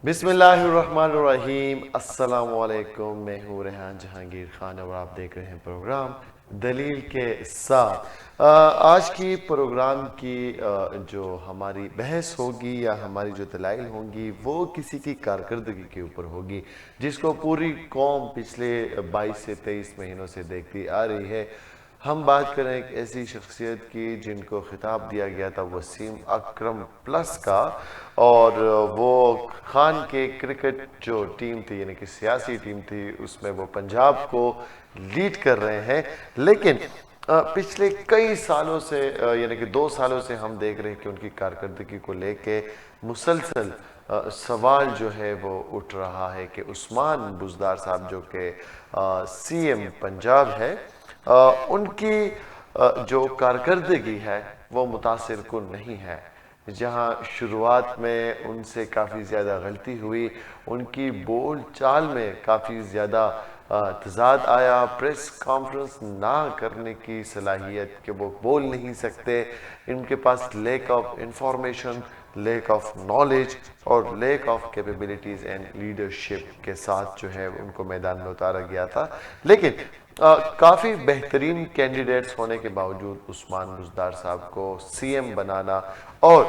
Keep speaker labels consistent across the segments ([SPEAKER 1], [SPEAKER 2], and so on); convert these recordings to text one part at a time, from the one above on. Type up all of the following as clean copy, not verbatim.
[SPEAKER 1] बिस्मिल्लाहिर्रहमानिर्रहीम अस्सलाम वालेकुम। मैं हूँ रेहान जहांगीर खान और आप देख रहे हैं प्रोग्राम दलील के साथ। आज की प्रोग्राम की जो हमारी बहस होगी या हमारी जो दलाइल होंगी वो किसी की कारकर्दगी के ऊपर होगी जिसको पूरी कौम पिछले 22 से 23 महीनों से देखती आ रही है। हम बात करें एक ऐसी शख्सियत की जिनको खिताब दिया गया था वसीम अकरम प्लस का, और वो खान के क्रिकेट जो टीम थी यानी कि सियासी टीम थी उसमें वो पंजाब को लीड कर रहे हैं। लेकिन पिछले कई सालों से यानी कि 2 सालों से हम देख रहे हैं कि उनकी कारकर्दगी को लेके मुसलसल सवाल जो है वो उठ रहा है कि उस्मान बुज़दार साहब जो कि सीएम पंजाब है, उनकी जो कारकर्दगी है वो मुतासिर कुन नहीं है। जहां शुरुआत में उनसे काफ़ी ज़्यादा गलती हुई, उनकी बोल चाल में काफ़ी ज़्यादा तजाद आया, प्रेस कॉन्फ्रेंस ना करने की सलाहियत कि वो बोल नहीं सकते, इनके पास lack of information, lack of knowledge और lack of capabilities and leadership के साथ जो है उनको मैदान में उतारा गया था। लेकिन काफ़ी बेहतरीन कैंडिडेट्स होने के बावजूद उस्मान बुज़दार साहब को सीएम बनाना और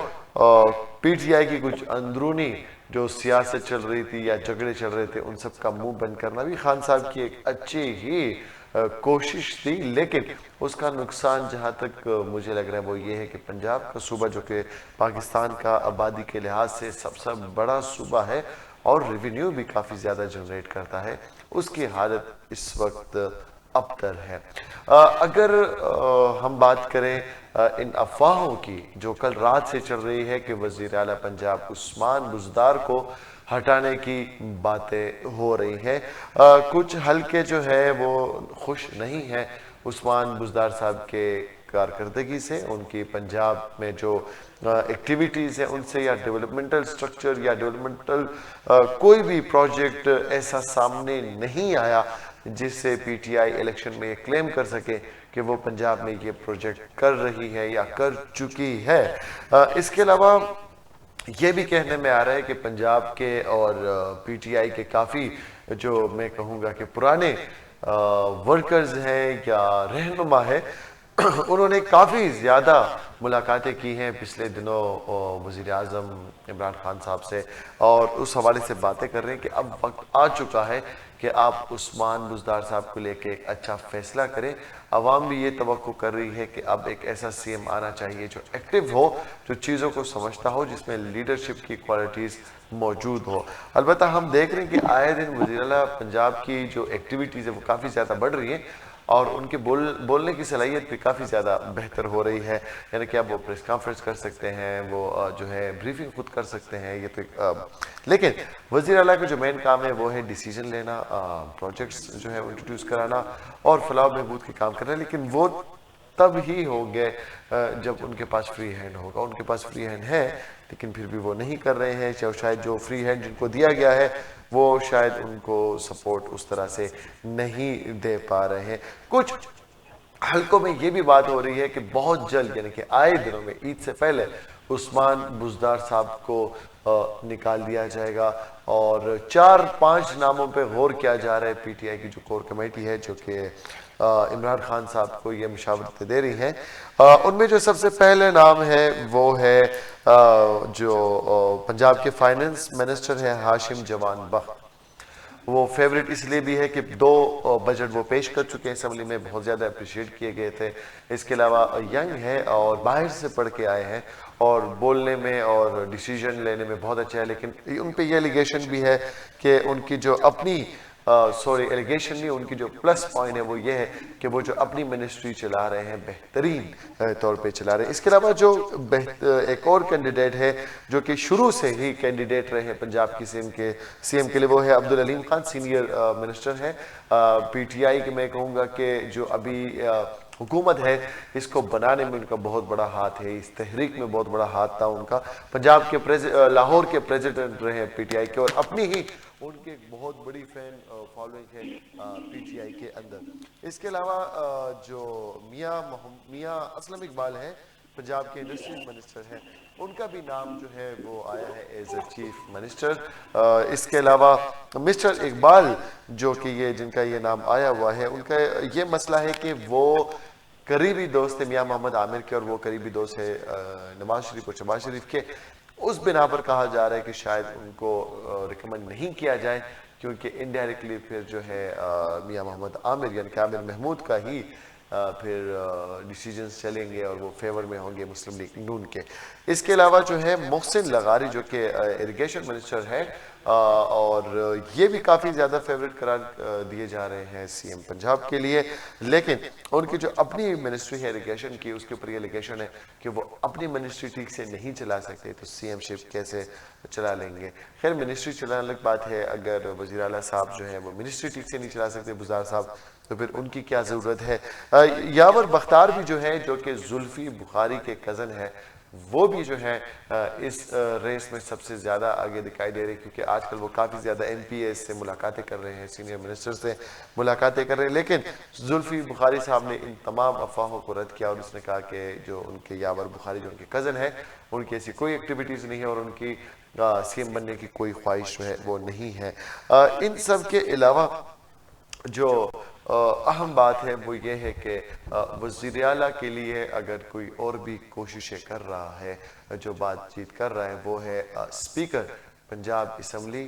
[SPEAKER 1] पीटीआई की कुछ अंदरूनी जो सियासत चल रही थी या झगड़े चल रहे थे उन सब का मुंह बंद करना भी खान साहब की एक अच्छी ही कोशिश थी। लेकिन उसका नुकसान जहाँ तक मुझे लग रहा है वो ये है कि पंजाब का सूबा जो कि पाकिस्तान का आबादी के लिहाज से सबसे बड़ा सूबा है और रेवेन्यू भी काफ़ी ज़्यादा जनरेट करता है, उसकी हालत इस वक्त अबतर है। अगर हम बात करें इन अफवाहों की जो कल रात से चल रही है कि वज़ीर आला पंजाब उस्मान बुज़दार को हटाने की बातें हो रही हैं, कुछ हलके जो है वो खुश नहीं है उस्मान बुज़दार साहब के कारकर्दगी से, उनकी पंजाब में जो एक्टिविटीज़ हैं उनसे, या डेवलपमेंटल स्ट्रक्चर या डेवलपमेंटल कोई भी प्रोजेक्ट ऐसा सामने नहीं आया जिससे पीटीआई इलेक्शन में ये क्लेम कर सके कि वो पंजाब में ये प्रोजेक्ट कर रही है या कर चुकी है। इसके अलावा ये भी कहने में आ रहा है कि पंजाब के और पीटीआई के काफ़ी जो मैं कहूँगा कि पुराने वर्कर्स हैं या रहनुमा है उन्होंने काफ़ी ज़्यादा मुलाकातें की हैं पिछले दिनों वज़ीर आज़म इमरान खान साहब से, और उस हवाले से बातें कर रहे हैं कि अब वक्त आ चुका है कि आप उस्मान बुज़दार साहब को लेके एक अच्छा फैसला करें। अवाम भी ये तवक्को कर रही है कि अब एक ऐसा सीएम आना चाहिए जो एक्टिव हो, जो चीज़ों को समझता हो, जिसमें लीडरशिप की क्वालिटीज़ मौजूद हो। अलबत्ता हम देख रहे हैं कि आए दिन वज़ीर आला पंजाब की जो एक्टिविटीज़ है वो काफ़ी ज़्यादा बढ़ रही हैं और उनके बोलने की सलाहियत भी काफ़ी ज़्यादा बेहतर हो रही है। यानी कि अब वो प्रेस कॉन्फ्रेंस कर सकते हैं, वो जो है ब्रीफिंग खुद कर सकते हैं। ये तो लेकिन वज़ीर आला का जो मेन काम है वो है डिसीजन लेना, प्रोजेक्ट्स जो है इंट्रोड्यूस कराना और फलाह बहबूद के काम करना। लेकिन वो तब ही होंगे जब उनके पास फ्री हैंड होगा। उनके पास फ्री हैंड है लेकिन फिर भी वो नहीं कर रहे हैं, चाहे शायद जो फ्री हैंड जिनको दिया गया है वो शायद उनको सपोर्ट उस तरह से नहीं दे पा रहे हैं। कुछ हल्कों में ये भी बात हो रही है कि बहुत जल्द यानी कि आए दिनों में ईद से पहले उस्मान बुज़दार साहब को निकाल दिया जाएगा और 4-5 नामों पे गौर किया जा रहा है। पीटीआई की जो कोर कमेटी है जो कि इमरान खान साहब को ये मशावरतें दे रही हैं, उनमें जो सबसे पहले नाम है वो है जो पंजाब के फाइनेंस मिनिस्टर हैं हाशिम जवान बख्त। वो फेवरेट इसलिए भी है कि 2 बजट वो पेश कर चुके हैं असेंबली में, बहुत ज़्यादा अप्रिशिएट किए गए थे। इसके अलावा यंग है और बाहर से पढ़ के आए हैं और बोलने में और डिसीजन लेने में बहुत अच्छा है। लेकिन उन पे ये एलिगेशन भी है कि उनकी जो अपनी एलिगेशन नहीं, उनकी जो प्लस पॉइंट है वो ये है कि वो जो अपनी मिनिस्ट्री चला रहे हैं बेहतरीन तौर पे चला रहे हैं। इसके अलावा जो एक और कैंडिडेट है जो कि शुरू से ही कैंडिडेट रहे हैं पंजाब की सीएम के लिए, वो है अब्दुल अलीम खान, सीनियर मिनिस्टर हैं पीटीआई के। मैं कहूँगा कि जो अभी हुकूमत है इसको बनाने में उनका बहुत बड़ा हाथ है, इस तहरीक में बहुत बड़ा हाथ था उनका। पंजाब के लाहौर के प्रेसिडेंट रहे हैं पीटीआई के और अपनी ही उनकी एक बहुत बड़ी फैन फॉलोइंग है पीटीआई के अंदर। इसके अलावा जो मियाँ असलम इकबाल हैं पंजाब के इंडस्ट्रीज मिनिस्टर हैं, उनका भी नाम जो है वो आया है एज ए चीफ मिनिस्टर। इसके अलावा मिस्टर इकबाल जो कि ये जिनका ये नाम आया हुआ है, उनका ये मसला है कि वो करीबी दोस्त है मियां मोहम्मद आमिर के, और वो करीबी दोस्त है नवाज शरीफ और शहबाज शरीफ के। उस बिना पर कहा जा रहा है कि शायद उनको रिकमेंड नहीं किया जाए, क्योंकि इनडायरेक्टली फिर जो है मियां मोहम्मद आमिर यानी कि आमिर महमूद का ही फिर डिसीजंस चलेंगे और वो फेवर में होंगे मुस्लिम लीग नून के। इसके अलावा जो है मोहसिन लगारी जो कि इरिगेशन मिनिस्टर है, और ये भी काफ़ी ज़्यादा फेवरेट करार दिए जा रहे हैं सीएम पंजाब के लिए। लेकिन उनकी जो अपनी मिनिस्ट्री है इरिगेशन की, उसके ऊपर ये एलिगेशन है कि वो अपनी मिनिस्ट्री ठीक से नहीं चला सकते, तो सीएमशिप कैसे चला लेंगे। खैर मिनिस्ट्री चलाना अलग बात है, अगर वज़ीर आला साहब जो है वो मिनिस्ट्री ठीक से नहीं चला सकते बुज़दार साहब, तो फिर उनकी क्या ज़रूरत है। यावर बख्तार भी जो है, जो कि जुल्फी बुखारी के कज़न है, वो भी जो है इस रेस में सबसे ज़्यादा आगे दिखाई दे रहे हैं, क्योंकि आजकल वो काफ़ी ज़्यादा एमपीएस से मुलाकातें कर रहे हैं, सीनियर मिनिस्टर से मुलाकातें कर रहे हैं। लेकिन जुल्फी बुखारी साहब ने इन तमाम अफवाहों को रद्द किया और उसने कहा कि जो उनके यावर बुखारी जो उनके कज़न है, उनकी ऐसी कोई एक्टिविटीज़ नहीं है और उनकी सीएम बनने की कोई ख्वाहिश जो है वो नहीं है। इन सब के अलावा जो अहम बात है वो ये है कि वज़ीर आला के लिए अगर कोई और भी कोशिशें कर रहा है, जो बातचीत कर रहा है, वो है स्पीकर पंजाब असम्बली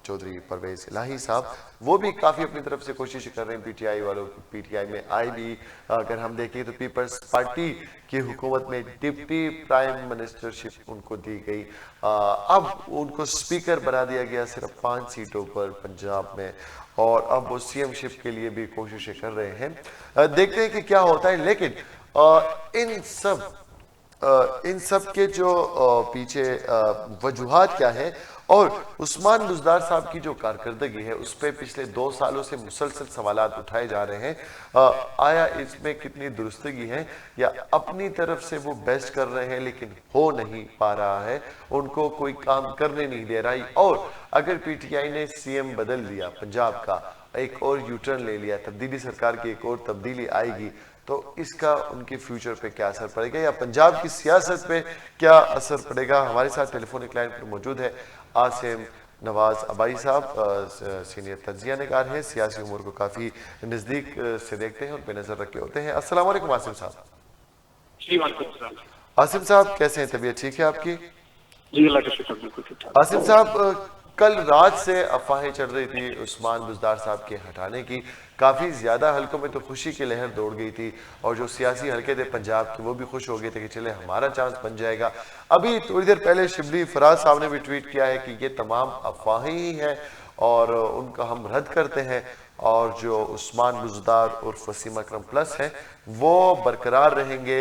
[SPEAKER 1] चौधरी परवेज़ इलाही साहब। वो भी काफ़ी अपनी तरफ से कोशिश कर रहे हैं पीटीआई वालों। पीटीआई में आई भी अगर हम देखें तो पीपल्स पार्टी की हुकूमत में डिप्टी प्राइम मिनिस्टरशिप उनको दी गई। अब उनको स्पीकर बना दिया गया सिर्फ 5 सीटों पर पंजाब में, और अब वो सीएमशिप के लिए भी कोशिशें कर रहे हैं। देखते हैं कि क्या होता है। लेकिन इन सब के जो पीछे वजूहात क्या है, और उस्मान बुज़दार साहब की जो कारकर्दगी है उस पर पिछले 2 सालों से मुसलसल सवालात उठाए जा रहे हैं। आया इसमें कितनी दुरुस्तगी है, या अपनी तरफ से वो बेस्ट कर रहे हैं लेकिन हो नहीं पा रहा है, उनको कोई काम करने नहीं दे रहा। और अगर पीटीआई ने सीएम बदल दिया पंजाब का, एक और यूटर्न ले लिया, तब्दीली सरकार की एक और तब्दीली आएगी, तो इसका उनके फ्यूचर पे क्या असर पड़ेगा, या पंजाब की सियासत पे क्या असर पड़ेगा। हमारे साथ टेलीफोनिक लाइन पर मौजूद है आसिम नवाज अबाई साहब, सीनियर तज्जिया निगार हैं, सियासी उमूर को काफ़ी नज़दीक से देखते हैं, उन पर नज़र रखे होते हैं। अस्सलाम वालेकुम आसिम साहब। आसिम साहब कैसे हैं, तबीयत ठीक है आपकी?
[SPEAKER 2] जी अल्लाह का शुक्र, बिल्कुल ठीक ठाक।
[SPEAKER 1] आसिम साहब, कल रात से अफवाहें चल रही थी उस्मान बुज़दार साहब के हटाने की, काफ़ी ज़्यादा हलकों में तो खुशी की लहर दौड़ गई थी, और जो सियासी हलके थे पंजाब के वो भी खुश हो गए थे कि चले हमारा चांस बन जाएगा। अभी थोड़ी देर पहले शिबली फराज साहब ने भी ट्वीट किया है कि ये तमाम अफवाहें ही हैं और उनका हम रद्द करते हैं, और जो उस्मान बुज़दार उर्फ वसीम अकरम प्लस हैं वो बरकरार रहेंगे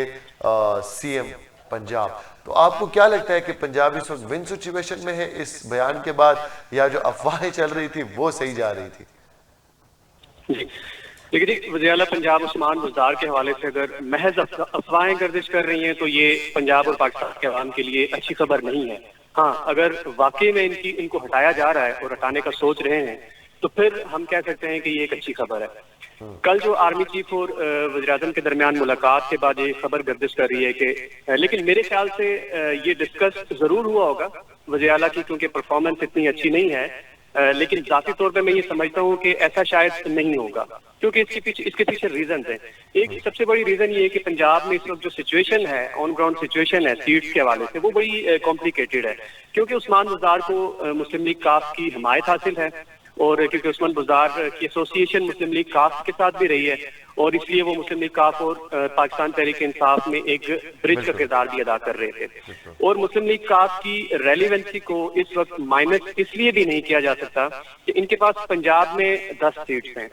[SPEAKER 1] सीएम पंजाब। तो आपको क्या लगता है कि पंजाब इस वक्त विन सिचुएशन में है इस बयान के बाद, या जो अफवाहें चल रही थी वो सही जा रही थी?
[SPEAKER 2] जी देखिए, वज़ीर आला पंजाब उस्मान बुज़दार के हवाले से अगर महज अफवाहें गर्दिश कर रही हैं तो ये पंजाब और पाकिस्तान के अवाम के लिए अच्छी खबर नहीं है। हाँ, अगर वाकई में इनको हटाया जा रहा है और हटाने का सोच रहे हैं तो फिर हम कह सकते हैं कि ये एक अच्छी खबर है। कल जो आर्मी चीफ और वज़ीर-ए-आज़म के दरमियान मुलाकात के बाद ये खबर गर्दिश कर रही है कि लेकिन मेरे ख्याल से ये डिस्कस जरूर हुआ होगा वज़ीर आला की, क्योंकि परफॉर्मेंस इतनी अच्छी नहीं है। लेकिन जाती तौर पे मैं ये समझता हूँ कि ऐसा शायद नहीं होगा, क्योंकि इसके पीछे रीजन है। एक सबसे बड़ी रीजन ये है कि पंजाब में इस वक्त जो सिचुएशन है, ऑन ग्राउंड सिचुएशन है सीट्स के हवाले से, वो बड़ी कॉम्प्लिकेटेड है। क्योंकि उस्मान बुज़दार को मुस्लिम लीग काफ की हिमायत हासिल है, और क्योंकि उस्मान बुज़दार की एसोसिएशन मुस्लिम लीग काफ के साथ भी रही है, और इसलिए वो मुस्लिम लीग काफ और पाकिस्तान तहरीक इंसाफ में एक ब्रिज का किरदार भी अदा कर रहे थे। और मुस्लिम लीग काफ की रेलिवेंसी को इस वक्त माइनस इसलिए भी नहीं किया जा सकता कि इनके पास पंजाब में 10 सीट्स हैं,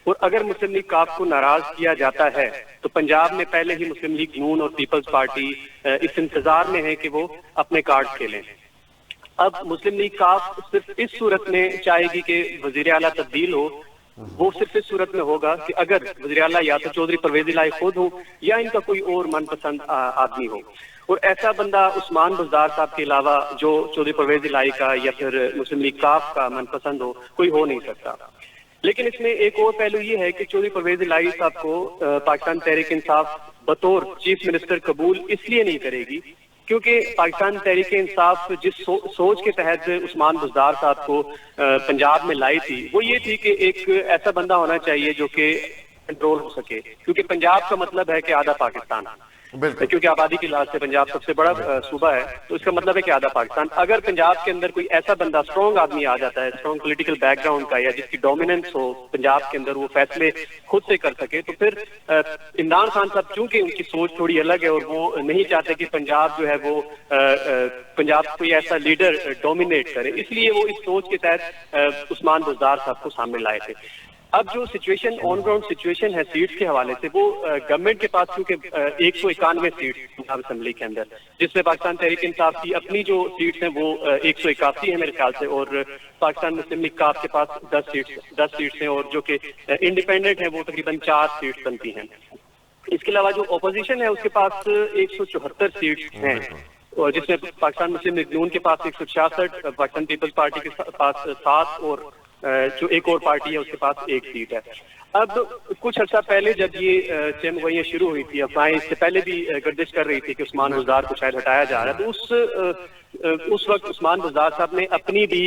[SPEAKER 2] और अगर मुस्लिम लीग काफ को नाराज किया जाता है तो पंजाब में पहले ही मुस्लिम लीग नून और पीपल्स पार्टी इस इंतजार में है कि वो अपने कार्ड खेलें। अब मुस्लिम लीग काफ सिर्फ इस सूरत में चाहेगी कि वज़ीर आला तब्दील हो, वो सिर्फ इस सूरत में होगा कि अगर वज़ीर आला या तो चौधरी परवेज़ इलाही खुद हो या इनका कोई और मनपसंद आदमी हो। और ऐसा बंदा उस्मान बुज़दार साहब के अलावा जो चौधरी परवेज़ इलाही का या फिर मुस्लिम लीग काफ का मनपसंद हो, कोई हो नहीं सकता। लेकिन इसमें एक और पहलू ये है कि चौधरी परवेज़ इलाही साहब को पाकिस्तान तहरीक इंसाफ बतौर चीफ मिनिस्टर कबूल इसलिए नहीं करेगी क्योंकि पाकिस्तान तहरीक इंसाफ जिस सोच के तहत उस्मान बुज़दार साहब को पंजाब में लाई थी, वो ये थी कि एक ऐसा बंदा होना चाहिए जो कि कंट्रोल हो सके, क्योंकि पंजाब का मतलब है कि आधा पाकिस्तान, क्योंकि आबादी के लिहाज से पंजाब सबसे बड़ा सूबा है, तो इसका मतलब है कि आधा पाकिस्तान। अगर पंजाब के अंदर कोई ऐसा बंदा स्ट्रॉन्ग आदमी आ जाता है, स्ट्रॉन्ग पॉलिटिकल बैकग्राउंड का, या जिसकी डोमिनेंस हो पंजाब के अंदर, वो फैसले खुद से कर सके, तो फिर इमरान खान साहब चूंकि उनकी सोच थोड़ी अलग है और वो नहीं चाहते कि पंजाब जो है वो पंजाब कोई ऐसा लीडर डोमिनेट करे, इसलिए वो इस सोच के तहत उस्मान बुज़दार साहब को सामने लाए थे। अब जो सिचुएशन, ऑन ग्राउंड सिचुएशन है सीट्स के हवाले से, वो गवर्नमेंट के पास क्योंकि 191 सीट पंजाब असेंबली के अंदर, जिसमें पाकिस्तान तहरीक इंसाफ की अपनी जो सीट्स हैं वो 181 है मेरे ख्याल से, और पाकिस्तान मुस्लिम लीग काफ के पास 10 सीट्स हैं, और जो कि इंडिपेंडेंट है वो तकरीबन 4 सीट्स बनती हैं। इसके अलावा जो अपोजिशन है उसके पास 174 सीट्स हैं, और जिसमें पाकिस्तान मुस्लिम लीग नून के पास 166, पाकिस्तान पीपल्स पार्टी के पास 7, और जो एक और पार्टी है उसके पास 1 सीट है। अब कुछ अर्सा पहले जब ये चेमगोइयां शुरू हुई थी, अफवाहें इससे पहले भी गर्दिश कर रही थी कि उस्मान बुज़दार को शायद हटाया जा रहा है, तो उस वक्त उस्मान बुज़दार साहब ने अपनी भी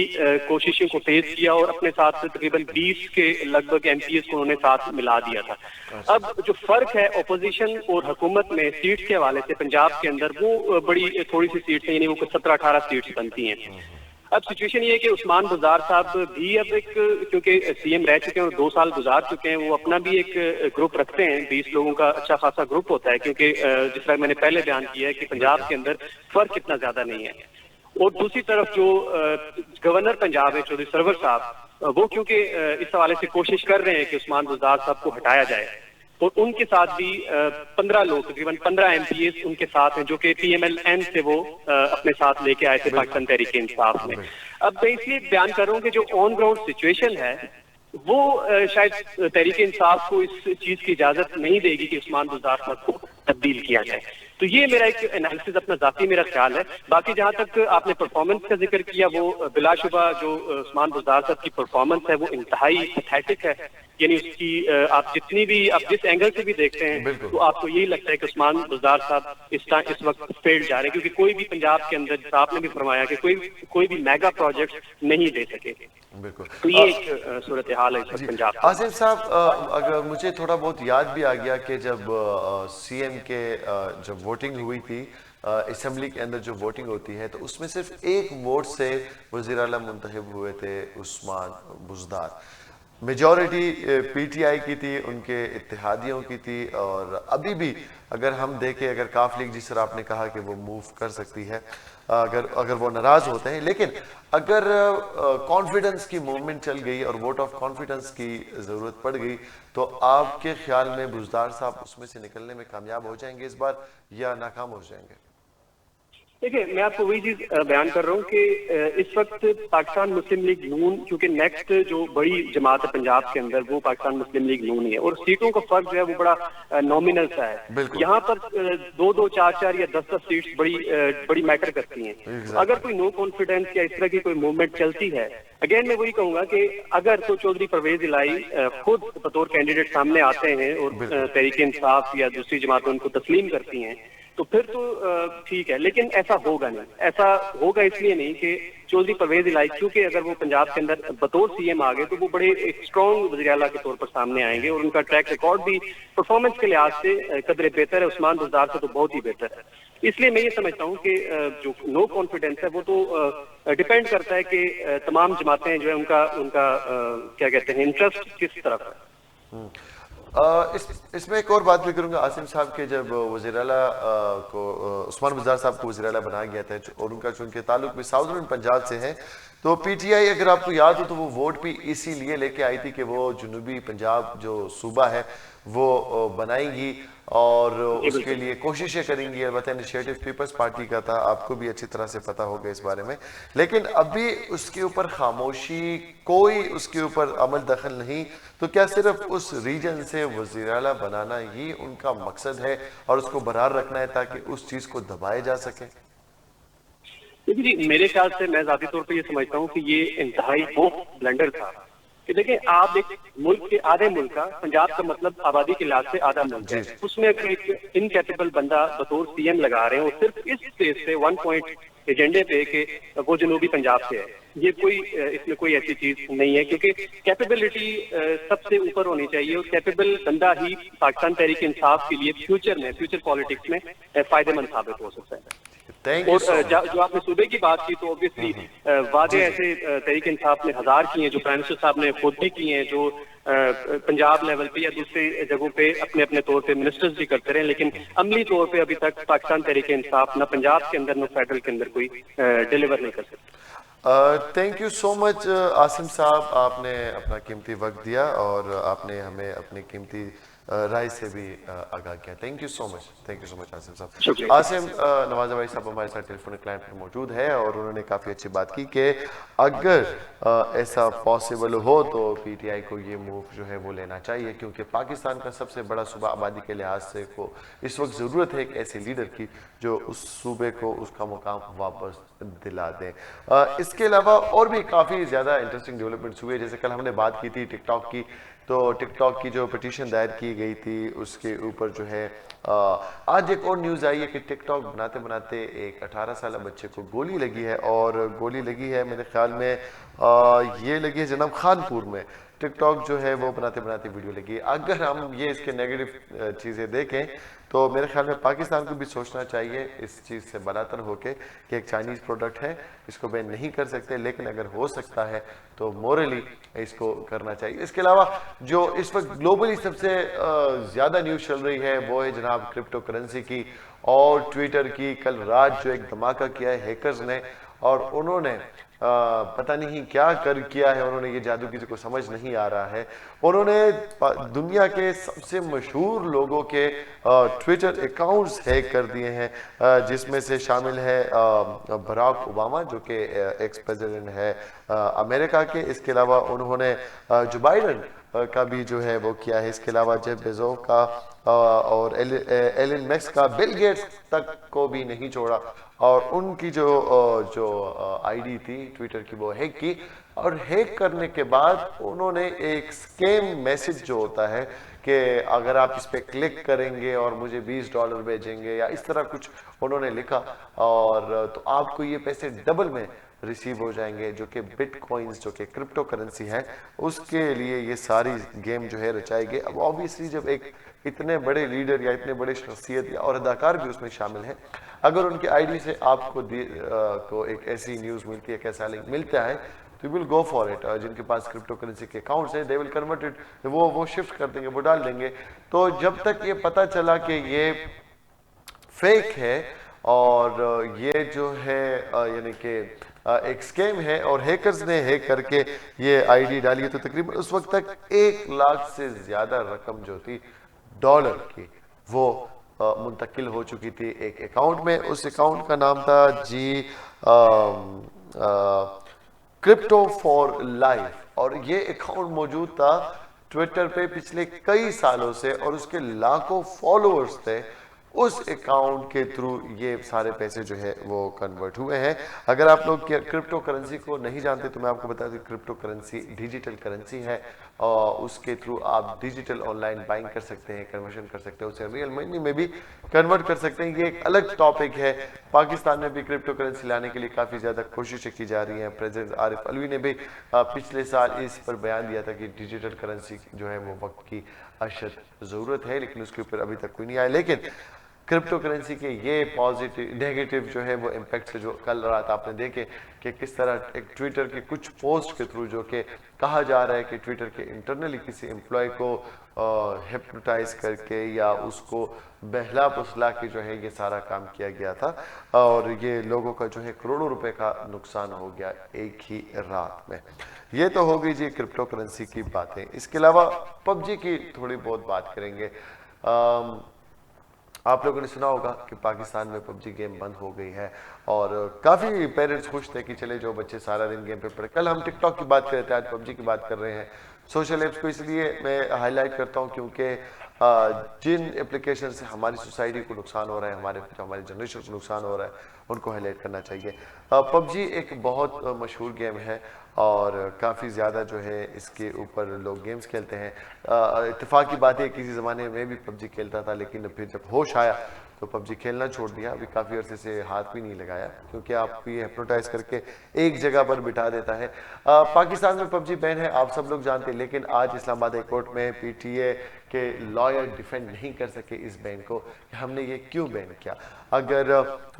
[SPEAKER 2] कोशिशों को तेज किया और अपने साथ तकरीबन 20 के लगभग MPs को उन्होंने साथ मिला दिया था। अब जो फर्क है अपोजिशन और हुकूमत में सीट्स के हवाले से पंजाब के अंदर, वो बड़ी थोड़ी सी सीट्स हैं, यानी वो 17-18 सीट्स बनती हैं। अब सिचुएशन ये है कि उस्मान बुज़दार साहब भी अब एक, क्योंकि CM रह चुके हैं और 2 साल गुजार चुके हैं, वो अपना भी एक ग्रुप रखते हैं, 20 लोगों का अच्छा खासा ग्रुप होता है, क्योंकि जिस तरह मैंने पहले बयान किया है कि पंजाब के अंदर फर्क इतना ज्यादा नहीं है। और दूसरी तरफ जो गवर्नर पंजाब है चौधरी सरवर साहब, वो क्योंकि इस हवाले से कोशिश कर रहे हैं कि उस्मान बुज़दार साहब को हटाया जाए, और उनके साथ भी 15 लोग, तकरीबन 15 MPs उनके साथ हैं, जो कि PMLN से वो अपने साथ लेके आए थे पाकिस्तान तहरीक इंसाफ में। अब मैं इसलिए बयान कर रहा हूँ कि जो ऑन ग्राउंड सिचुएशन है वो शायद तहरीक इंसाफ को इस चीज की इजाजत नहीं देगी कि उस्मान बुज़दार साहब को तब्दील किया जाए। तो ये मेरा एक एनालिसिस, अपना जाती मेरा ख्याल है। बाकी जहां तक आपने परफॉर्मेंस का जिक्र किया, वो बिलाशुबा जो उस्मान बुज़दार साहब की परफॉर्मेंस है वो इंतहाई पैथेटिक है, यानी उसकी आप जितनी भी, आप जिस एंगल से भी देखते हैं तो आपको यही लगता है कि उस्मान बुज़दार साहब इस वक्त फेल जा रहे हैं, क्योंकि कोई भी पंजाब के अंदर, जैसा आपने भी फरमाया कि कोई भी मेगा प्रोजेक्ट नहीं दे सके।
[SPEAKER 1] बिल्कुल,
[SPEAKER 2] तो ये एक सूरत हाल है इस वक्त पंजाब।
[SPEAKER 1] आसिफ साहब, अगर मुझे थोड़ा बहुत याद भी आ गया कि जब CM के जब वोटिंग हुई थी असेंबली के अंदर, जो वोटिंग होती है, तो उसमें सिर्फ 1 वोट से वज़ीर आला मुंतखब हुए थे उस्मान बुज़दार। मेजॉरिटी PTI की थी, उनके इत्तेहादियों की थी, और अभी भी अगर हम देखें, अगर काफ लीग जिस तरह आपने कहा कि वो मूव कर सकती है अगर वो नाराज होते हैं, लेकिन अगर कॉन्फिडेंस की मूवमेंट चल गई और वोट ऑफ कॉन्फिडेंस की जरूरत पड़ गई, तो आपके ख्याल में बुज़दार साहब उसमें से निकलने में कामयाब हो जाएंगे इस बार, या नाकाम हो जाएंगे?
[SPEAKER 2] देखिए, मैं आपको वही चीज बयान कर रहा हूँ कि इस वक्त पाकिस्तान मुस्लिम लीग नून, क्योंकि नेक्स्ट जो बड़ी जमात है पंजाब के अंदर वो पाकिस्तान मुस्लिम लीग नून ही है, और सीटों का फर्क जो है वो बड़ा नॉमिनल सा है। यहाँ पर 2-2, 4-4 या 10-10 सीट्स बड़ी मैटर करती हैं। अगर कोई नो कॉन्फिडेंस या इस तरह की कोई मूवमेंट चलती है, अगेन मैं वही कहूंगा कि अगर तो चौधरी परवेज इलाही खुद बतौर कैंडिडेट सामने आते हैं और तहरीक इंसाफ या दूसरी जमातें उनको तस्लीम करती हैं, तो फिर तो ठीक है, लेकिन ऐसा होगा नहीं। ऐसा होगा इसलिए नहीं कि चौधरी परवेज इलाही, क्योंकि अगर वो पंजाब के अंदर बतौर CM आ गए तो वो बड़े एक स्ट्रॉन्ग वज़ीर आला के तौर पर सामने आएंगे, और उनका ट्रैक रिकॉर्ड भी परफॉर्मेंस के लिहाज से कदरे बेहतर है, उस्मान बुज़दार से तो बहुत ही बेहतर है। इसलिए मैं ये समझता हूँ कि जो नो कॉन्फिडेंस है वो तो डिपेंड करता है कि तमाम जमातें जो है उनका क्या कहते हैं, इंटरेस्ट किस तरफ है।
[SPEAKER 1] इसमें एक और बात भी करूंगा आसिम साहब के, जब वज़ीर आला को उस्मान बुज़दार साहब को वज़ीर आला बनाया गया था, और उनका चूंकि ताल्लुक भी साउदर्न पंजाब से है, तो PTI अगर आपको याद हो तो वो वोट भी इसीलिए लेके आई थी कि वो जनूबी पंजाब जो सूबा है वो बनाएंगी और उसके लिए कोशिशें करेंगी। अलबत्ता इनिशिएटिव पीपल्स पार्टी का था, आपको भी अच्छी तरह से पता होगा इस बारे में, लेकिन अभी उसके ऊपर खामोशी, कोई उसके ऊपर अमल दखल नहीं। तो क्या सिर्फ उस रीजन से वज़ीर आला बनाना ही उनका मकसद है और उसको बरकरार रखना है ताकि उस चीज को दबाया जा सके?
[SPEAKER 2] जी, मेरे ख्याल से मैं जाती तौर पर ये समझता हूँ कि ये इंतहाई वो ब्लंडर था कि देखिए, आप एक मुल्क के आधे मुल्क का, पंजाब का मतलब आबादी के लिहाज से आधा मुल्क है, उसमें अगर एक इनकैपेबल बंदा बतौर सीएम लगा रहे हैं और सिर्फ इस बेस पे 1 पॉइंट एजेंडे पे कि वो जनूबी पंजाब से है, ये कोई इसमें कोई ऐसी चीज नहीं है, क्योंकि कैपेबिलिटी सबसे ऊपर होनी चाहिए और कैपेबल बंदा ही पाकिस्तान तहरीक इंसाफ के लिए फ्यूचर पॉलिटिक्स में फायदेमंद साबित हो सकता है।
[SPEAKER 1] थैंक यू
[SPEAKER 2] और
[SPEAKER 1] सो मच।
[SPEAKER 2] जो आपने सूबे की बात की, तो ऑब्वियसली वादे ऐसे तहरीक इंसाफ ने 1000 किए हैं, जो प्राइम मिनिस्टर साहब ने खुद भी किए हैं, जो पंजाब लेवल पे या दूसरे जगहों पे अपने अपने तौर पे मिनिस्टर्स भी करते रहे, लेकिन अमली तौर पे अभी तक पाकिस्तान तहरीक इंसाफ न पंजाब के अंदर न फेडरल के अंदर कोई डिलीवर नहीं कर सकता।
[SPEAKER 1] Thank you so much Asim साहब, आपने अपना कीमती वक्त दिया और आपने हमें अपनी कीमती राय से भी आगाह किया। Thank you so much Asim साहब।
[SPEAKER 2] शुक्रिया।
[SPEAKER 1] आसिम नवाजा भाई साहब हमारे साथ टेलीफोन लाइन पर मौजूद है और उन्होंने काफ़ी अच्छी बात की कि अगर ऐसा पॉसिबल हो तो पीटीआई को ये मूव जो है वो लेना चाहिए, क्योंकि पाकिस्तान का सबसे बड़ा सूबा आबादी के लिहाज से को इस वक्त ज़रूरत है एक ऐसे लीडर की जो उस सूबे को उसका मुकाम वापस दिला दें। इसके अलावा और भी काफ़ी ज़्यादा इंटरेस्टिंग डेवलपमेंट्स हुए, जैसे कल हमने बात की थी टिकटॉक की, तो टिकटॉक की जो पिटीशन दायर की गई थी उसके ऊपर जो है आज एक और न्यूज़ आई है कि टिकटॉक बनाते बनाते एक 18 साल बच्चे को गोली लगी है, और गोली लगी है मेरे ख्याल में ये लगी है जनाब खानपुर में। टिकटॉक जो है वो बनाते बनाते वीडियो लगी है। अगर हम ये इसके नेगेटिव चीज़ें देखें तो मेरे ख्याल में पाकिस्तान को भी सोचना चाहिए इस चीज़ से बलातर होके कि एक चाइनीज़ प्रोडक्ट है, इसको बैन नहीं कर सकते, लेकिन अगर हो सकता है तो मोरली इसको करना चाहिए। इसके अलावा जो इस वक्त ग्लोबली सबसे ज़्यादा न्यूज़ चल रही है वो है जनाब क्रिप्टो करेंसी की और ट्विटर की। कल रात जो एक धमाका किया है हैकर्स ने, और उन्होंने पता नहीं क्या कर किया है, उन्होंने ये जादू किसी को समझ नहीं आ रहा है। उन्होंने दुनिया के सबसे मशहूर लोगों के ट्विटर अकाउंट्स हैक कर दिए हैं, जिसमें से शामिल है बराक ओबामा जो कि एक्स प्रेसिडेंट है अमेरिका के। इसके अलावा उन्होंने जो बाइडन का भी जो है वो किया है। इसके अलावा जेफ बेजोस का और एलन मस्क का, बिल गेट्स तक को भी नहीं छोड़ा, और उनकी जो आईडी थी ट्विटर की वो हैक की, और हैक करने के बाद उन्होंने एक स्कैम मैसेज जो होता है कि अगर आप इस पर क्लिक करेंगे और मुझे $20 भेजेंगे या इस तरह कुछ उन्होंने लिखा, और तो आपको ये पैसे डबल में रिसीव हो जाएंगे, जो कि बिटकॉइंस जो कि क्रिप्टो करेंसी है उसके लिए ये सारी गेम जो है रचाई गई। अब ऑब्वियसली जब एक इतने बड़े लीडर या इतने बड़े शख्सियत या और अदाकार भी उसमें शामिल हैं, अगर उनके आईडी से आपको को एक ऐसी न्यूज़ मिलती है, कैसा लिंक मिलता है, तो विल गो फॉर इट। जिनके पास क्रिप्टो करेंसी के अकाउंट्स हैं दे विल कन्वर्ट इट, वो शिफ्ट कर देंगे, वो डाल देंगे। तो जब तक ये पता चला कि ये फेक है और ये जो है यानी कि एक स्कैम है और हैकर्स ने हैक करके ये आईडी डाली है, तो तकरीबन उस वक्त तक 1 लाख से ज्यादा रकम जो थी डॉलर की वो मुंतकिल हो चुकी थी एक अकाउंट में। उस अकाउंट का नाम था जी क्रिप्टो फॉर लाइफ, और ये अकाउंट मौजूद था ट्विटर पे पिछले कई सालों से और उसके लाखों फॉलोअर्स थे। उस अकाउंट के थ्रू ये सारे पैसे जो है वो कन्वर्ट हुए हैं। अगर आप लोग क्रिप्टो करेंसी को नहीं जानते तो मैं आपको बता दूं, क्रिप्टो करेंसी डिजिटल करेंसी है और उसके थ्रू आप डिजिटल ऑनलाइन बाइंग कर सकते हैं, कन्वर्शन कर सकते हैं, उसे रियल मनी में भी कन्वर्ट कर सकते हैं। ये एक अलग टॉपिक है। पाकिस्तान में भी क्रिप्टो करेंसी लाने के लिए काफ़ी ज़्यादा कोशिशें की जा रही हैं। प्रेसिडेंट आरिफ अलवी ने भी पिछले साल इस पर बयान दिया था कि डिजिटल करेंसी जो है वो वक्त की अशद ज़रूरत है, लेकिन उसके ऊपर अभी तक कोई नहीं आया। लेकिन क्रिप्टो करेंसी के ये पॉजिटिव नेगेटिव जो है वो इम्पैक्ट से जो कल रात आपने देखे कि किस तरह एक ट्विटर के कुछ पोस्ट के थ्रू जो कि कहा जा रहा है कि ट्विटर के इंटरनली किसी एम्प्लॉय को हिप्नोटाइज करके या उसको बहला फुसला के जो है ये सारा काम किया गया था, और ये लोगों का जो है करोड़ों रुपए का नुकसान हो गया एक ही रात में। ये तो हो गई जी क्रिप्टो करेंसी की बातें। इसके अलावा पबजी की थोड़ी बहुत बात करेंगे। आप लोगों ने सुना होगा कि पाकिस्तान में पबजी गेम बंद हो गई है और काफ़ी पेरेंट्स खुश थे कि चले जो बच्चे सारा दिन गेम पे पड़े। कल हम टिकटॉक की बात कर रहे थे, आज पबजी की बात कर रहे हैं। सोशल ऐप्स को इसलिए मैं हाईलाइट करता हूं क्योंकि जिन एप्लीकेशन से हमारी सोसाइटी को नुकसान हो रहा है, हमारी जनरेशन को नुकसान हो रहा है, उनको हाईलाइट करना चाहिए। पबजी एक बहुत मशहूर गेम है और काफ़ी ज़्यादा जो है इसके ऊपर लोग गेम्स खेलते हैं। इत्तेफाक की बात है, किसी ज़माने में भी पबजी खेलता था, लेकिन फिर जब होश आया तो पबजी खेलना छोड़ दिया। अभी काफ़ी अरसे से हाथ भी नहीं लगाया, क्योंकि आपको ये हिप्नोटाइज करके एक जगह पर बिठा देता है। पाकिस्तान में पबजी बैन है, आप सब लोग जानते हैं, लेकिन आज इस्लामाबाद हाई कोर्ट में PTA के लॉयर डिफेंड नहीं कर सके इस बैन को कि हमने ये क्यों बैन किया। अगर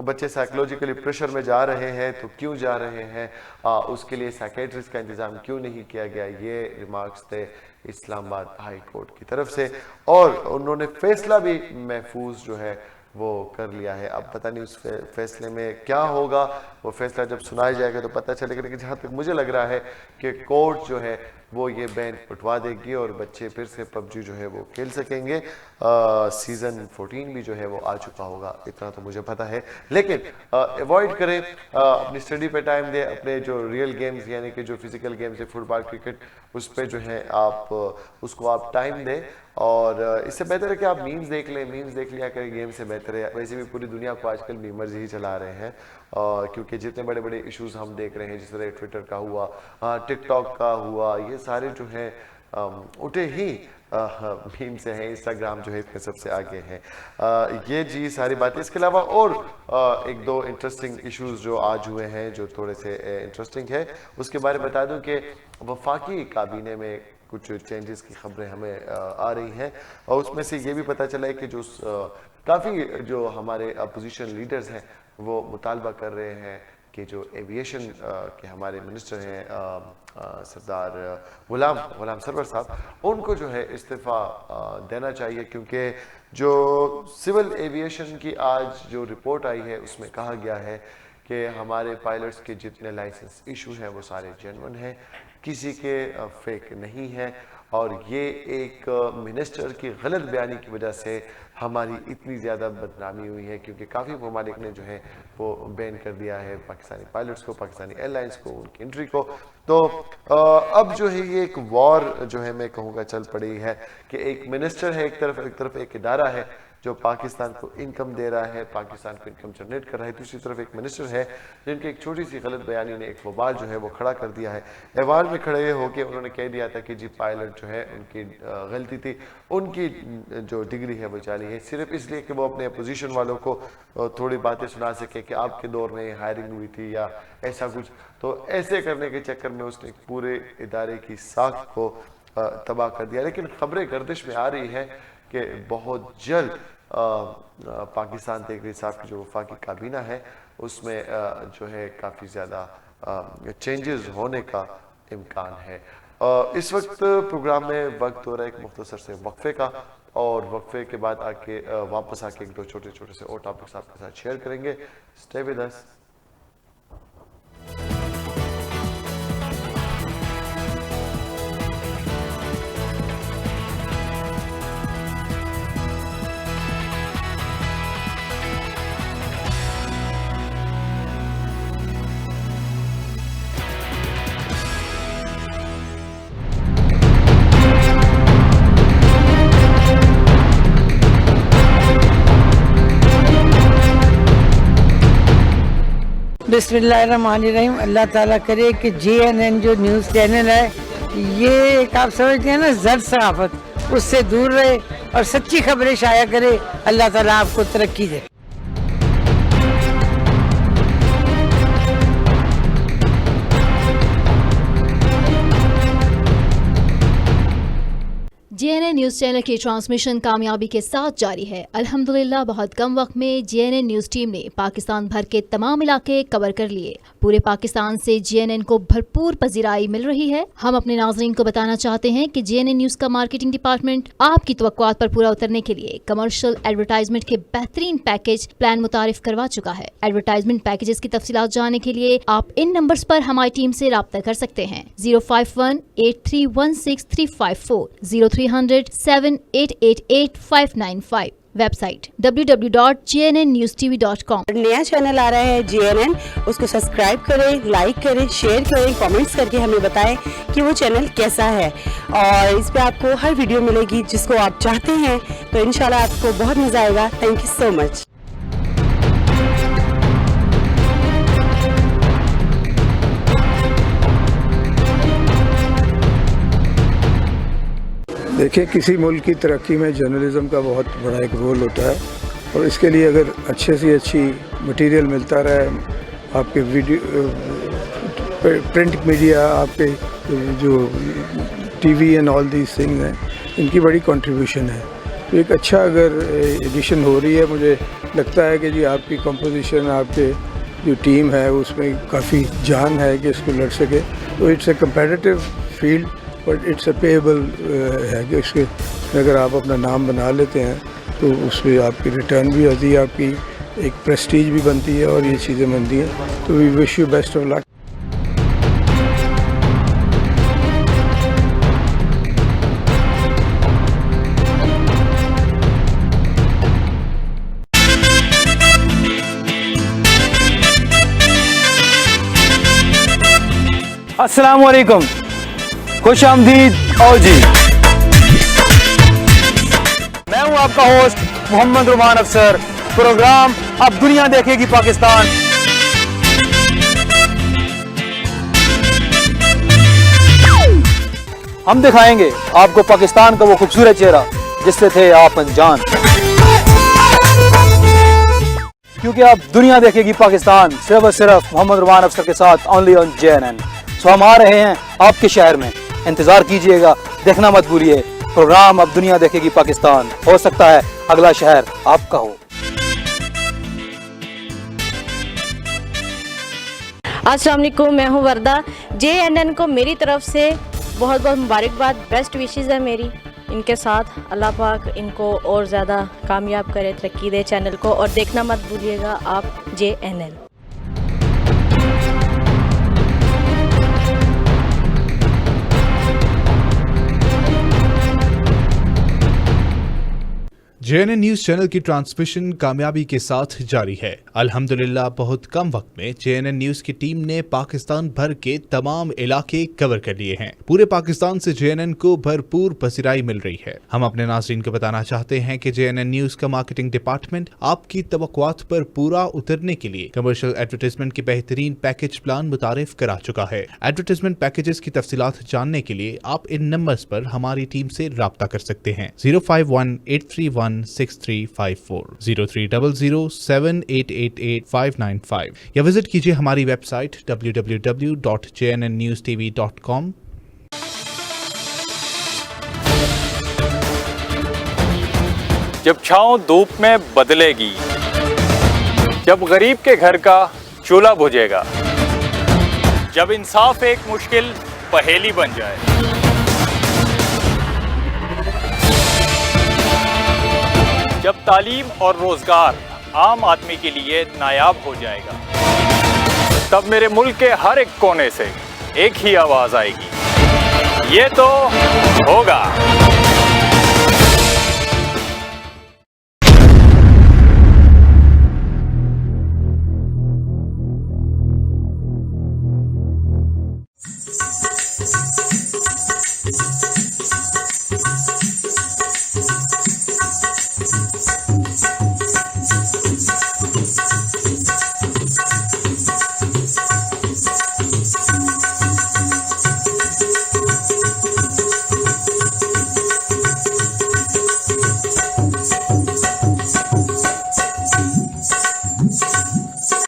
[SPEAKER 1] बच्चे साइकोलॉजिकली प्रेशर में जा रहे हैं तो क्यों जा रहे हैं, उसके लिए साइकेट्रिस्ट का इंतज़ाम क्यों नहीं किया गया। ये रिमार्क्स थे इस्लामाबाद हाई कोर्ट की तरफ से, और उन्होंने फैसला भी महफूज जो है वो कर लिया है। अब पता नहीं उस फैसले में क्या होगा, वो फैसला जब सुनाया जाएगा तो पता चलेगा। लेकिन जहाँ तक मुझे लग रहा है कि कोर्ट जो है वो ये बैन उठवा देगी और बच्चे फिर से पबजी जो है वो खेल सकेंगे। सीज़न 14 भी जो है वो आ चुका होगा, इतना तो मुझे पता है। लेकिन अवॉइड करें, अपनी स्टडी पे टाइम दें, अपने जो रियल गेम्स यानी कि जो फिजिकल गेम्स है, फुटबॉल, क्रिकेट, उस पर जो है आप उसको आप टाइम दें। और इससे बेहतर है कि आप मीम्स देख लें, मीम्स देख लिया करें, गेम से बेहतर है। वैसे भी पूरी दुनिया को आजकल मीमर्स ही चला रहे हैं, क्योंकि जितने बड़े बड़े इश्यूज हम देख रहे हैं, जिस तरह ट्विटर का हुआ, टिकटॉक का हुआ, ये सारे जो हैं उठे ही मीम से हैं। इंस्टाग्राम जो है इसमें सबसे आगे है। ये जी सारी बातें। इसके अलावा और एक दो इंटरेस्टिंग इश्यूज जो आज हुए हैं जो थोड़े से इंटरेस्टिंग है, उसके बारे में बता दूं कि वफाकी काबीने में कुछ चेंजेस की खबरें हमें आ रही हैं, और उसमें से ये भी पता चला है कि जो काफ़ी जो हमारे अपोजिशन लीडर्स हैं वो मुतालबा कर रहे हैं कि जो एविएशन के हमारे मिनिस्टर हैं सरदार गुलाम सरवर साहब, उनको जो है इस्तीफ़ा देना चाहिए, क्योंकि जो सिविल एविएशन की आज जो रिपोर्ट आई है उसमें कहा गया है कि हमारे पायलट्स के जितने लाइसेंस इशू हैं वो सारे जेन्युइन हैं, किसी के फेक नहीं है। और ये एक मिनिस्टर की गलत बयानी की वजह से हमारी इतनी ज़्यादा बदनामी हुई है, क्योंकि काफ़ी ममालिक ने जो है वो बैन कर दिया है पाकिस्तानी पायलट्स को, पाकिस्तानी एयरलाइंस को, उनकी एंट्री को। तो अब जो है ये एक वॉर जो है मैं कहूँगा चल पड़ी है कि एक मिनिस्टर है, एक तरफ एक इदारा है जो पाकिस्तान को इनकम दे रहा है, पाकिस्तान को इनकम जनरेट कर रहा है, दूसरी तरफ एक मिनिस्टर है जिनकी एक छोटी सी गलत बयानी ने एक वबाल जो है वो खड़ा कर दिया है। ऐवान में खड़े होकर उन्होंने कह दिया था कि जी पायलट जो है उनकी गलती थी, उनकी जो डिग्री है वो जाली है, सिर्फ इसलिए कि वो अपने अपोजिशन वालों को थोड़ी बातें सुना सके कि आपके दौर में हायरिंग हुई थी या ऐसा कुछ। तो ऐसे करने के चक्कर में उसने पूरे इदारे की साख को तबाह कर दिया। लेकिन खबरें गर्दिश में आ रही है कि बहुत जल्द पाकिस्तान तहरीक साहब की जो वफाकी काबीना है उसमें जो है काफ़ी ज़्यादा चेंजेस होने का इम्कान है। इस वक्त प्रोग्राम में वक्त हो रहा है एक मुख्तसर से वक्फे का, और वक्फे के बाद आके वापस आके एक दो छोटे छोटे से और टॉपिक्स आपके साथ शेयर करेंगे। Stay with us.
[SPEAKER 3] बिस्मिल्लाहिर्रहमानिर्रहीम। अल्लाह ताला करे कि JNN जो न्यूज़ चैनल है ये एक आप समझते हैं ना जर्द सहाफत, उससे दूर रहे और सच्ची खबरें शाया करे। अल्लाह ताला आपको तरक्की दे।
[SPEAKER 4] JNN न्यूज़ चैनल की ट्रांसमिशन कामयाबी के साथ जारी है। अल्हम्दुलिल्लाह बहुत कम वक्त में JNN न्यूज़ टीम ने पाकिस्तान भर के तमाम इलाके कवर कर लिए। पूरे पाकिस्तान से JNN को भरपूर पजीराई मिल रही है। हम अपने नाजरीन को बताना चाहते हैं कि JNN न्यूज़ का मार्केटिंग डिपार्टमेंट आपकी तवक्कुआत पर पूरा उतरने के लिए कमर्शियल एडवर्टाइजमेंट के बेहतरीन पैकेज प्लान मुतारिफ करवा चुका है। एडवर्टाइजमेंट पैकेजेस की तफसीलात जानने के लिए आप इन नंबर्स पर हमारी टीम से राब्ता कर सकते हैं। 051-8316-354, 0300-7888-595 वेबसाइट www.jnnewstv.com।
[SPEAKER 5] नया चैनल आ रहा है JNN, उसको सब्सक्राइब करें, लाइक करें, शेयर करें, कमेंट्स करके हमें बताएं कि वो चैनल कैसा है। और इस पे आपको हर वीडियो मिलेगी जिसको आप चाहते हैं, तो इंशाल्लाह आपको बहुत मज़ा आएगा। Thank you so much.
[SPEAKER 6] देखिए, किसी मुल्क की तरक्की में जर्नलिज़म का बहुत बड़ा एक रोल होता है, और इसके लिए अगर अच्छे से अच्छी मटेरियल मिलता रहे, आपके वीडियो प्रिंट मीडिया, आपके जो TV and all these things हैं, इनकी बड़ी कंट्रीब्यूशन है। तो एक अच्छा अगर एडिशन हो रही है, मुझे लगता है कि जी आपकी कंपोजिशन, आपके जो टीम है उसमें काफ़ी जान है कि इसको लड़ सके। तो it's a competitive field, but it's a payable है कि इसके अगर आप अपना नाम बना लेते हैं तो उसमें आपकी रिटर्न भी होती है, आपकी एक प्रेस्टीज भी बनती है, और ये चीज़ें बनती हैं। तो we wish you best of luck.
[SPEAKER 7] अस्सलाम वालेकुम, खुश आमदीद आओ जी। मैं हूं आपका होस्ट मोहम्मद रुमान अफसर। प्रोग्राम अब दुनिया देखेगी पाकिस्तान। हम दिखाएंगे आपको पाकिस्तान का वो खूबसूरत चेहरा जिससे थे आप अनजान। क्योंकि अब दुनिया देखेगी पाकिस्तान सिर्फ और सिर्फ मोहम्मद रुमान अफसर के साथ, ओनली ऑन JNN। तो हम आ रहे हैं आपके शहर में, इंतजार कीजिएगा, देखना मत भूलिए। प्रोग्राम अब दुनिया देखेगी पाकिस्तान, हो सकता है अगला शहर आपका हो।
[SPEAKER 5] अस्सलाम वालेकुम, मैं हूँ वर्दा। JNN को मेरी तरफ से बहुत बहुत मुबारकबाद, बेस्ट विशेस है मेरी इनके साथ। अल्लाह पाक इनको और ज़्यादा कामयाब करे, तरक्की दे चैनल को, और देखना मत भूलिएगा आप JNN।
[SPEAKER 8] JNN न्यूज चैनल की ट्रांसमिशन कामयाबी के साथ जारी है। अल्हम्दुलिल्लाह बहुत कम वक्त में JNN न्यूज की टीम ने पाकिस्तान भर के तमाम इलाके कवर कर लिए हैं। पूरे पाकिस्तान से JNN को भरपूर पसीराई मिल रही है। हम अपने नाज़रीन को बताना चाहते हैं कि JNN न्यूज का मार्केटिंग डिपार्टमेंट आपकी तवक्कुआत पर पूरा उतरने के लिए कमर्शियल एडवर्टाइजमेंट के बेहतरीन पैकेज प्लान मुतारिफ करा चुका है। एडवर्टाइजमेंट पैकेजेस की तफसीलात जानने के लिए आप इन नंबर्स पर हमारी टीम से राब्ता कर सकते हैं। 051-831-6354, 0300-7888595, या विजिट कीजिए हमारी वेबसाइट www.jnnewstv.com।
[SPEAKER 9] जब छाँव धूप में बदलेगी, जब गरीब के घर का चूल्हा बुझेगा, जब इंसाफ एक मुश्किल पहेली बन जाए, जब तालीम और रोजगार आम आदमी के लिए नायाब हो जाएगा, तब मेरे मुल्क के हर एक कोने से एक ही आवाज आएगी, ये तो होगा।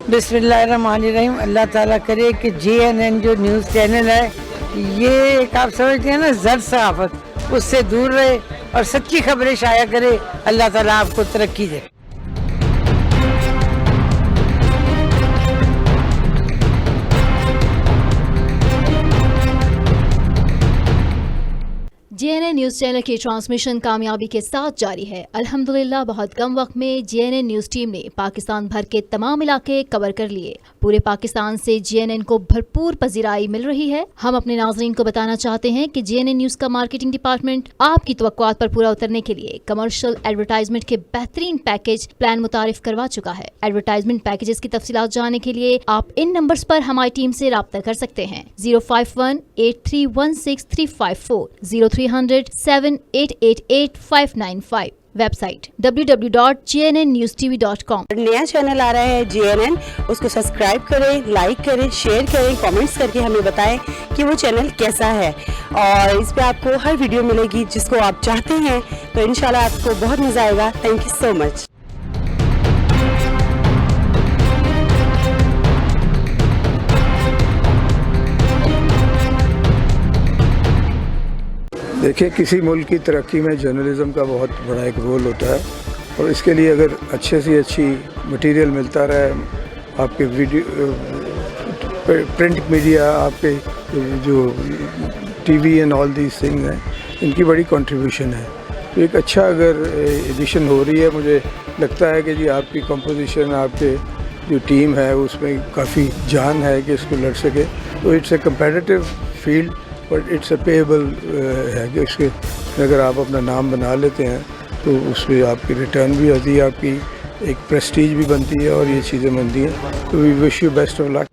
[SPEAKER 3] बिस्मिल्लाहिर्रहमानिर्रहीम। अल्लाह ताला करे कि JNN जो न्यूज़ चैनल है, ये एक आप समझते हैं ना जड़ सहाफत, उससे दूर रहे और सच्ची खबरें शाया करे। अल्लाह ताला आपको तरक्की दे।
[SPEAKER 4] JNN JNN न्यूज चैनल की ट्रांसमिशन कामयाबी के साथ जारी है। अल्हम्दुलिल्लाह बहुत कम वक्त में JNN न्यूज टीम ने पाकिस्तान भर के तमाम इलाके कवर कर लिए। पूरे पाकिस्तान से JNN को भरपूर पजीराई मिल रही है। हम अपने नाजरीन को बताना चाहते हैं कि JNN न्यूज का मार्केटिंग डिपार्टमेंट आपकी तवक्कुआत पर पूरा उतरने के लिए कमर्शियल एडवर्टाइजमेंट के बेहतरीन पैकेज प्लान मुतारिफ करवा चुका है। एडवर्टाइजमेंट पैकेजेस की तफसीलात जानने के लिए आप इन नंबर्स पर हमारी टीम से राब्ता कर सकते हैं। 051-8316-354, 0300-7888-595। Website www.jnnewstv.com।
[SPEAKER 10] नया चैनल आ रहा है JNN, उसको सब्सक्राइब करें, लाइक करें, शेयर करें, कमेंट्स करके हमें बताएं कि वो चैनल कैसा है। और इस पे आपको हर वीडियो मिलेगी जिसको आप चाहते हैं, तो इंशाल्लाह आपको बहुत मज़ा आएगा। Thank you so much.
[SPEAKER 6] देखिए, किसी मुल्क की तरक्की में जर्नलिज़म का बहुत बड़ा एक रोल होता है, और इसके लिए अगर अच्छे से अच्छी मटेरियल मिलता रहे, आपके वीडियो प्रिंट मीडिया, आपके जो TV and all these things हैं, इनकी बड़ी कंट्रीब्यूशन है। तो एक अच्छा अगर एडिशन हो रही है, मुझे लगता है कि जी आपकी कंपोजिशन, आपके जो टीम है उसमें काफ़ी जान है कि इसको लड़ सके। तो it's a competitive field, but it's a payable है कि उसके अगर आप अपना नाम बना लेते हैं तो उसमें आपकी रिटर्न भी होती है, आपकी एक प्रेस्टीज भी बनती है और ये चीज़ें बनती हैं। तो we wish you best of luck.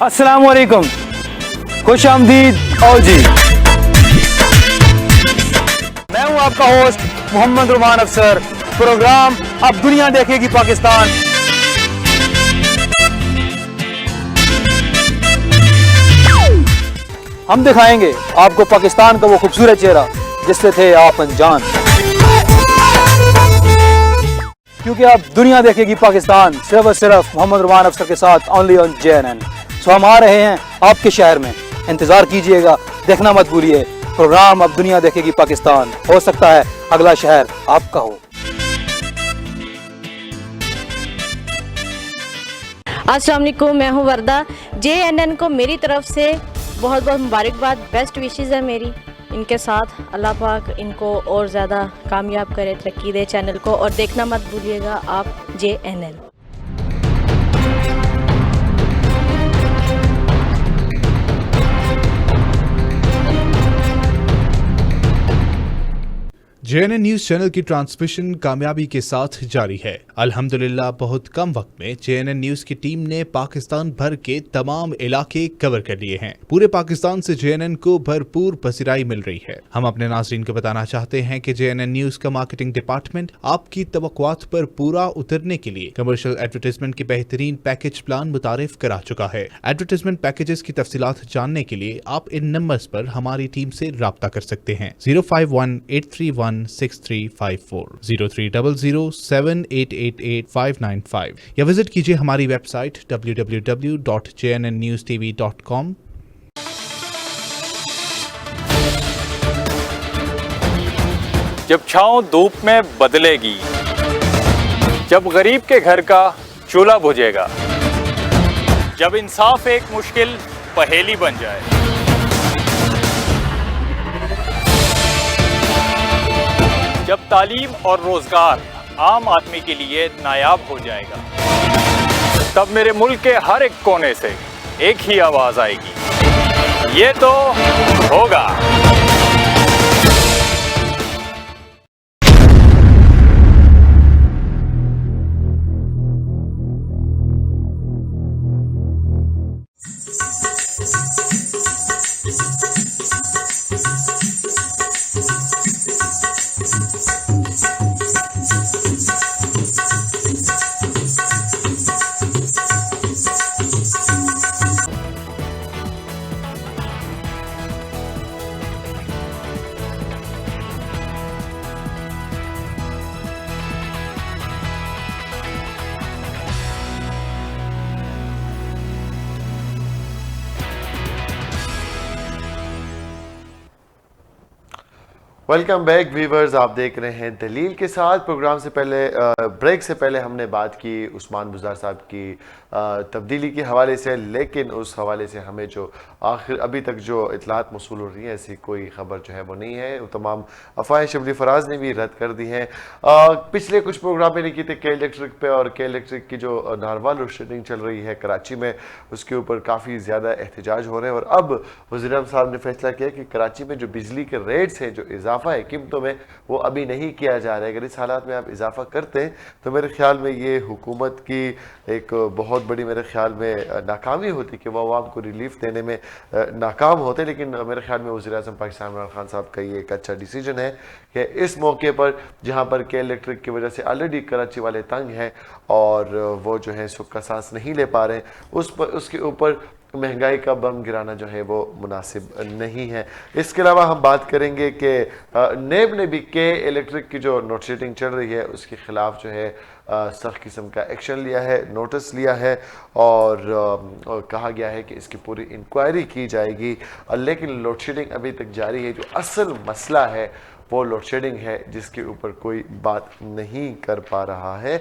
[SPEAKER 7] अस्सलाम वालेकुम, खुश आमदीद और जी। मैं हूं आपका होस्ट मोहम्मद रुमान अफसर। प्रोग्राम अब दुनिया देखेगी पाकिस्तान। हम दिखाएंगे आपको पाकिस्तान का वो खूबसूरत चेहरा जिससे थे आप अनजान, क्योंकि अब दुनिया देखेगी पाकिस्तान सिर्फ और सिर्फ मोहम्मद रुमान अफसर के साथ, ओनली ऑन JNN। तो हम आ रहे हैं आपके शहर में, इंतजार कीजिएगा, देखना मत भूलिए। प्रोग्राम अब दुनिया देखेगी पाकिस्तान, हो सकता है अगला शहर आपका हो।
[SPEAKER 5] अस्सलाम वालेकुम, मैं हूँ वर्दा। JNN को मेरी तरफ से बहुत बहुत मुबारकबाद, बेस्ट विशेज़ है मेरी इनके साथ। अल्लाह पाक इनको और ज़्यादा कामयाब करे, तरक्की दे चैनल को, और देखना मत भूलिएगा आप JNN।
[SPEAKER 8] JNN न्यूज चैनल की ट्रांसमिशन कामयाबी के साथ जारी है। अल्हम्दुलिल्लाह बहुत कम वक्त में JNN न्यूज की टीम ने पाकिस्तान भर के तमाम इलाके कवर कर लिए हैं। पूरे पाकिस्तान से JNN को भरपूर पसीराई मिल रही है। हम अपने नाज़रीन को बताना चाहते हैं कि JNN न्यूज का मार्केटिंग डिपार्टमेंट आपकी तवक्कुआत पर पूरा उतरने के लिए कमर्शियल एडवर्टाइजमेंट के बेहतरीन पैकेज प्लान मुतारिफ करा चुका है। एडवर्टाइजमेंट पैकेजेस की तफसीलात जानने के लिए आप इन नंबर्स पर हमारी टीम से राब्ता कर सकते हैं। 051-831-6354, 0300-7888-595 या विजिट कीजिए हमारी वेबसाइट www.jnnewstv.com।
[SPEAKER 9] जब छाँव धूप में बदलेगी, जब गरीब के घर का चूल्हा बुझेगा, जब इंसाफ एक मुश्किल पहेली बन जाए, जब तालीम और रोजगार आम आदमी के लिए नायाब हो जाएगा, तब मेरे मुल्क के हर एक कोने से एक ही आवाज आएगी, ये तो होगा।
[SPEAKER 1] वेलकम बैक व्यूवर्स, आप देख रहे हैं दलील के साथ। प्रोग्राम से पहले ब्रेक से पहले हमने बात की उस्मान बुज़दार साहब की तब्दीली के हवाले से, लेकिन उस हवाले से हमें जो आखिर अभी तक जो इतलात मौसूल हो रही हैं, ऐसी कोई ख़बर जो है वो नहीं है। वो तमाम अफवाहें शबली फराज ने भी रद्द कर दी हैं। पिछले कुछ प्रोग्राम मैंने किए थे के इलेक्ट्रिक पे, और के इलेक्ट्रिक की जो नारवाल लोड शेडिंग चल रही है कराची में, उसके ऊपर काफ़ी ज़्यादा एहतजाज हो रहे हैं। और अब वज़ीर-ए-आज़म साहब ने फैसला किया कि कराची में जो बिजली के रेट्स हैं, जो इजाफा है कीमतों में, वो अभी नहीं किया जा रहा है। अगर इस हालात में आप इजाफा करते हैं तो मेरे ख्याल में ये हुकूमत की एक बहुत बड़ी मेरे ख्याल में नाकामी होती कि वो अवाम को रिलीफ देने में नाकाम होते। लेकिन मेरे ख्याल में वज़ीर-ए-आज़म पाकिस्तान इमरान खान साहब का ये एक अच्छा डिसीजन है कि इस मौके पर जहाँ पर के इलेक्ट्रिक की वजह से ऑलरेडी कराची वाले तंग हैं और वो जो है सुख का सांस नहीं ले पा रहे हैं, उसके ऊपर महंगाई का बम गिराना जो है वो मुनासिब नहीं है। इसके अलावा हम बात करेंगे कि नेब ने भी के इलेक्ट्रिक की जो लोड शेडिंग चल रही है उसके ख़िलाफ़ जो है सख्त किस्म का एक्शन लिया है, नोटिस लिया है और कहा गया है कि इसकी पूरी इंक्वायरी की जाएगी। लेकिन लोड शेडिंग अभी तक जारी है। जो असल मसला है वो लोड शेडिंग है, जिसके ऊपर कोई बात नहीं कर पा रहा है।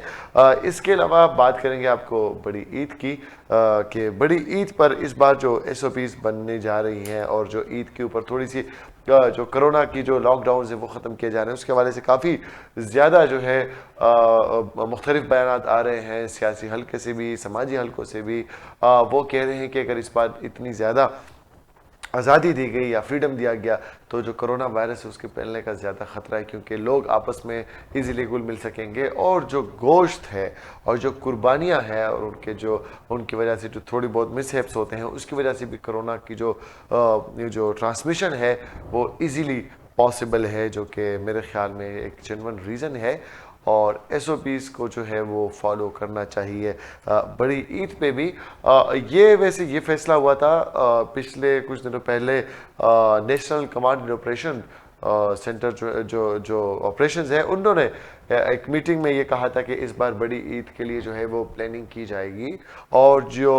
[SPEAKER 1] इसके अलावा बात करेंगे आपको बड़ी ईद की कि बड़ी ईद पर इस बार जो SOPs बनने जा रही हैं और जो ईद के ऊपर थोड़ी सी जो कोरोना की जो लॉकडाउन है वो ख़त्म किए जा रहे हैं, उसके हवाले से काफ़ी ज़्यादा जो है मुख्तलिफ बयानात आ रहे हैं, सियासी हल्के से भी, समाजी हल्कों से भी। वो कह रहे हैं कि अगर इस बार इतनी ज़्यादा आज़ादी दी गई या फ्रीडम दिया गया तो जो कोरोना वायरस है उसके फैलने का ज़्यादा ख़तरा है, क्योंकि लोग आपस में इजीली घुल मिल सकेंगे और जो गोश्त है और जो कुर्बानियाँ हैं और उनकी वजह से जो थोड़ी बहुत मिसहैप्स होते हैं, उसकी वजह से भी कोरोना की जो ट्रांसमिशन है वो इजीली पॉसिबल है, जो कि मेरे ख्याल में एक जेन्युइन रीज़न है। और SOPs को जो है वो फॉलो करना चाहिए बड़ी ईद पे भी। ये फैसला हुआ था पिछले कुछ दिनों पहले national command and operation centre जो ऑपरेशंस है, उन्होंने एक मीटिंग में ये कहा था कि इस बार बड़ी ईद के लिए जो है वो प्लानिंग की जाएगी और जो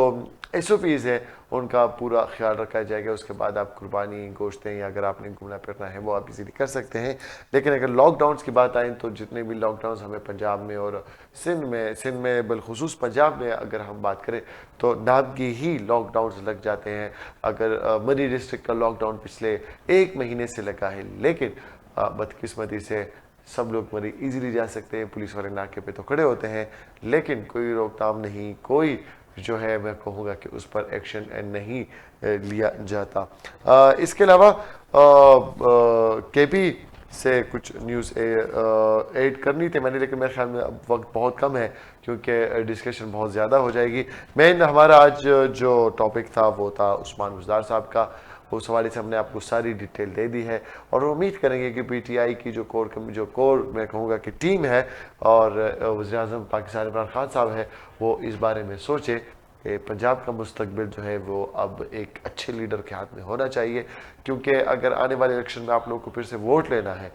[SPEAKER 1] SOPs है उनका पूरा ख्याल रखा जाएगा। उसके बाद आप कुर्बानी, गोश्तें या अगर आपने घूमना फिरना है वो आप इजीली कर सकते हैं। लेकिन अगर लॉकडाउन्स की बात आए तो जितने भी लॉकडाउन्स हमें पंजाब में और सिंध में बिलखुसूस पंजाब में अगर हम बात करें तो नामगी ही लॉकडाउन्स लग जाते हैं। अगर मरी डिस्ट्रिक्ट का लॉकडाउन पिछले 1 महीने से लगा है, लेकिन बदकिस्मती से सब लोग मरी इजीली जा सकते हैं। पुलिस वाले नाके पे तो खड़े होते हैं, लेकिन कोई रोकथाम नहीं, कोई जो है मैं कहूँगा कि उस पर एक्शन नहीं लिया जाता। इसके अलावा KP से कुछ न्यूज़ ऐड करनी थी मैंने, लेकिन मेरे ख्याल में अब वक्त बहुत कम है क्योंकि डिस्कशन बहुत ज़्यादा हो जाएगी। हमारा आज जो टॉपिक था वो था उस्मान बुज़दार साहब का। उस हवाले से हमने आपको सारी डिटेल दे दी है और उम्मीद करेंगे कि PTI की जो कोर मैं कहूँगा कि टीम है और वज़ीर-ए-आज़म पाकिस्तान इमरान खान साहब है, वो इस बारे में सोचे कि पंजाब का मुस्तकबिल जो है वो अब एक अच्छे लीडर के हाथ में होना चाहिए। क्योंकि अगर आने वाले इलेक्शन में आप लोगों को फिर से वोट लेना है,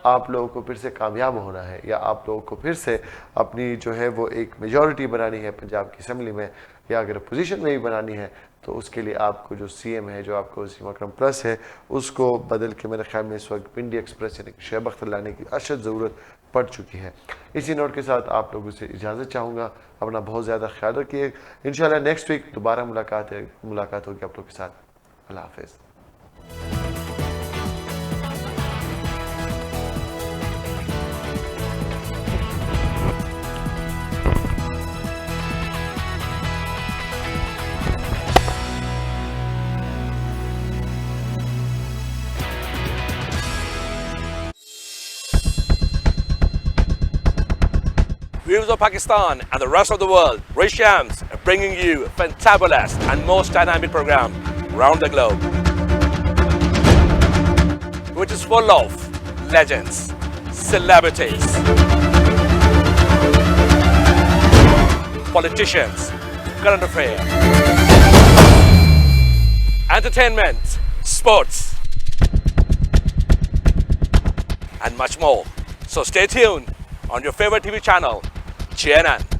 [SPEAKER 1] आप लोगों को फिर से कामयाब होना है, या आप लोगों को फिर से अपनी जो है वो एक मेजॉरिटी बनानी है पंजाब की असम्बली में, या अगर अपोजिशन में भी बनानी है, तो उसके लिए आपको जो CM है, जो आपको वसीम अकरम प्लस है, उसको बदल के मेरे ख्याल में इस वक्त पिंडी एक्सप्रेस यानी कि शोएब अख्तर लाने की अशद ज़रूरत पड़ चुकी है। इसी नोट के साथ आप लोगों से इजाज़त चाहूँगा। अपना बहुत ज़्यादा ख्याल रखिए। इंशाल्लाह नेक्स्ट वीक दोबारा मुलाकात होगी आप लोगों के साथ। अल्लाह हाफ़िज़।
[SPEAKER 11] Viewers of Pakistan and the rest of the world, Ray Shams bringing you a fantabulous and most dynamic program around the globe, which is full of legends, celebrities, politicians, current affairs, entertainment, sports, and much more. So stay tuned on your favorite TV channel, JNN.